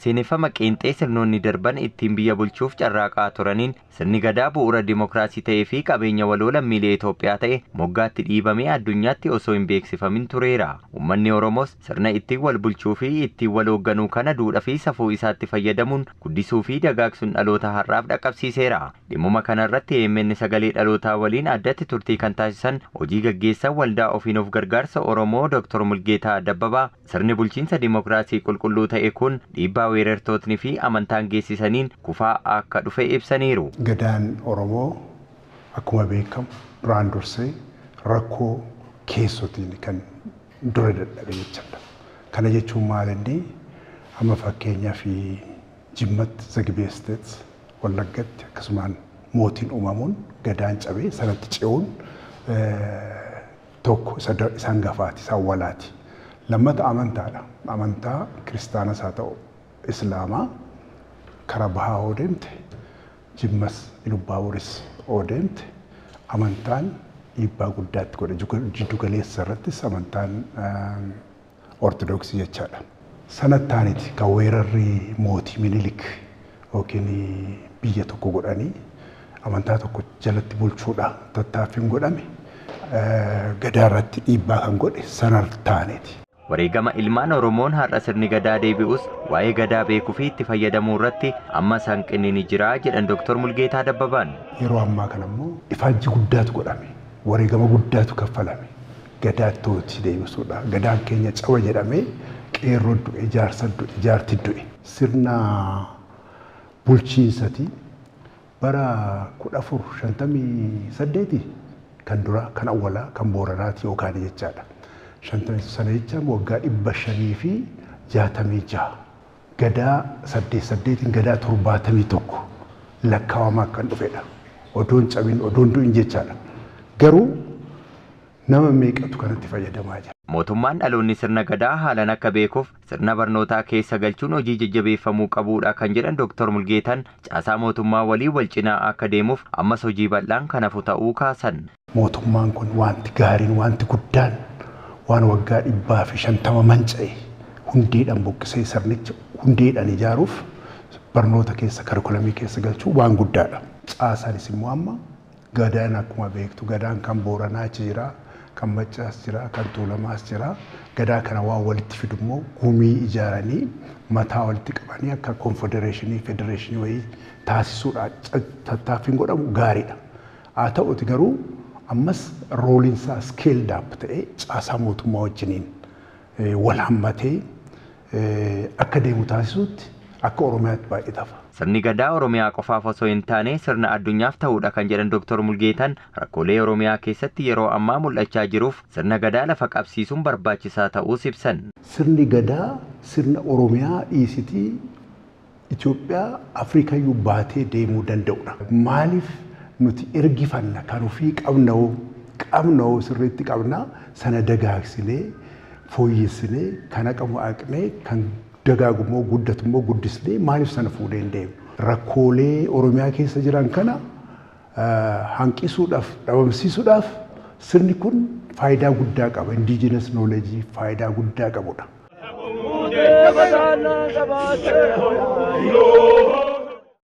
seeneffama qeenxee sirnoonni darban ittiin biyya bulchuuf carraaqaa turaniin sirni gadaa bu'uura dimookiraasii ta'ee fi qabeenya waloo lammiilee Itoophiyaa ta'e moggaatti dhiibamee addunyaatti osoo hin beeksifamin tureera. Uummanni Oromoos sirna ittiin wal bulchuu fi ittiin wal hoogganuu kana duudhaa fi safuu isaatti fayyadamuun guddisuu fi dagaagsuun dhaloota har'aaf dhaqqabsiiseera. Dhimmuma kanarratti EMN sagalee dhalootaa waliin addatti turtii kan taasisan hojii gaggeessaa waldaa ofiin of gargaarsa Oromoo Dr. Mulgeetaa Dabbabaa sirni bulchiinsa dimookiraasii qulqulluu ta'e kun dhiibbaa weerartootni fi amantaan geessisaniin kufaa akka dhufe ibsaniiru. Gadaan Oromoo akkuma beekamu duraan dursee rakkoo keessootiin kan dura dadhabe jechuudha. Kana jechuun maal inni amma fakkeenyaaf Jimmatti Zagibee Steets Wallaggatti akkasumaan mootiin uumamuun gadaan cabee sanatti ce'uun tokko isaan gafaati isaan walaati. Lammata amantaadha. Amantaa kiristaanas haa ta'u islaamaa karaa bahaa oo deemte Jimmas Ilubbaaboris oo deemte amantaan dhiibbaa guddaatti godha. Jiddu galeessa irrattis amantaan ortodoksii jechaadha. Sanattaaniti kan weerarri mootii Minilik yookiin biyya tokko godhanii amantaa tokko jalatti bulchuudha tattaaffiin godhame gadaa irratti dhiibbaa kan godhe sanattaaniti. Wareegama ilmaan Oromoon har'a sirni gadaa deebi'us waa'ee gadaa beekuu fi itti fayyadamuu irratti amma hanqinni ni jira jedhan Dr. Mulgeetaa Dabbabaan. Yeroo ammaa kana immoo ifaajji guddaatu godhame. Wareegama guddaatu kaffalame. Gadaatti deebisuudha. Gadaan keenya caba jedhamee qeerroo du'e, jaarsa du'e, jaarti du'e. Sirna bulchiinsati bara 1458 kan dura kan awwalaa kan booranaati yookaan jechaadha. 50 sana jecha waggaa 566 gadaa 88 gadaa 71 lakkaa'amaa kan dhufedha. Odoon cabin odoon du'in jechaadha. Garuu nama meeqatu kanatti fayyadamaa jira. Mootummaan dhaloonni sirna gadaa haalan akka beekuuf sirna barnootaa keessa galchuun hojii jajjabeeffamuu qabuudha kan jedhan Dr. Mulgeetaan caasaa mootummaa walii wal cinaa akka deemuuf ammas hojii bal'aan kan hafu ta'uu kaasan. Mootummaan kun wanti gaariin wanti guddaan waan waggaa 150 manca'e hundeedhaan buqqisee sirnicha hundeedhaan ijaaruuf barnoota keessa karikulamii keessa galchuu waan guddaadha. Caasaanis immoo amma gadaan akkuma beektu gadaan kan Booranaa jira, kan Maccaas jira, kan Tuulamaas jira. Gadaa kana waan walitti fidu immoo gumii ijaaranii mataa walitti qabanii akka konfedereeshinii federeeshinii wayii taasisuudhaan tattaaffiin godhamu gaariidha. Haa ta'uti garuu ammas rooliinsaa skeeled up ta'ee caasaa mootummaa wajjiniin wal hammatee akka deemu taasisuutti akka Oromiyaatti baay'ee tafa. Sirni gadaa Oromiyaa qofaaf osoo hin taane sirna addunyaaf ta'uudha kan jedhan Dr. Mulgeetaan rakkoolee Oromiyaa keessatti yeroo ammaa mul'achaa jiruuf sirna gadaa lafa qabsiisuun barbaachisaa ta'uu ibsan. Sirni gadaa sirna Oromiyaa dhiisitii Itoophiyaa Afriikayyuu baatee deemuu danda'udha. Maaliif nuti ergifanna kan ofii qabnoo sirriitti qabna sana dagaagsinee fooyyessinee kan haqamu haqnee kan dagaagummoo guddatummoo guddisnee maaliif sana fuudhee hin deemnu. Rakkoolee Oromiyaa keessa jiran kana hanqisuudhaaf dhabamsiisuudhaaf sirni kun faayidaa guddaa qaba. Indigenous knowledge faayidaa guddaa qabudha.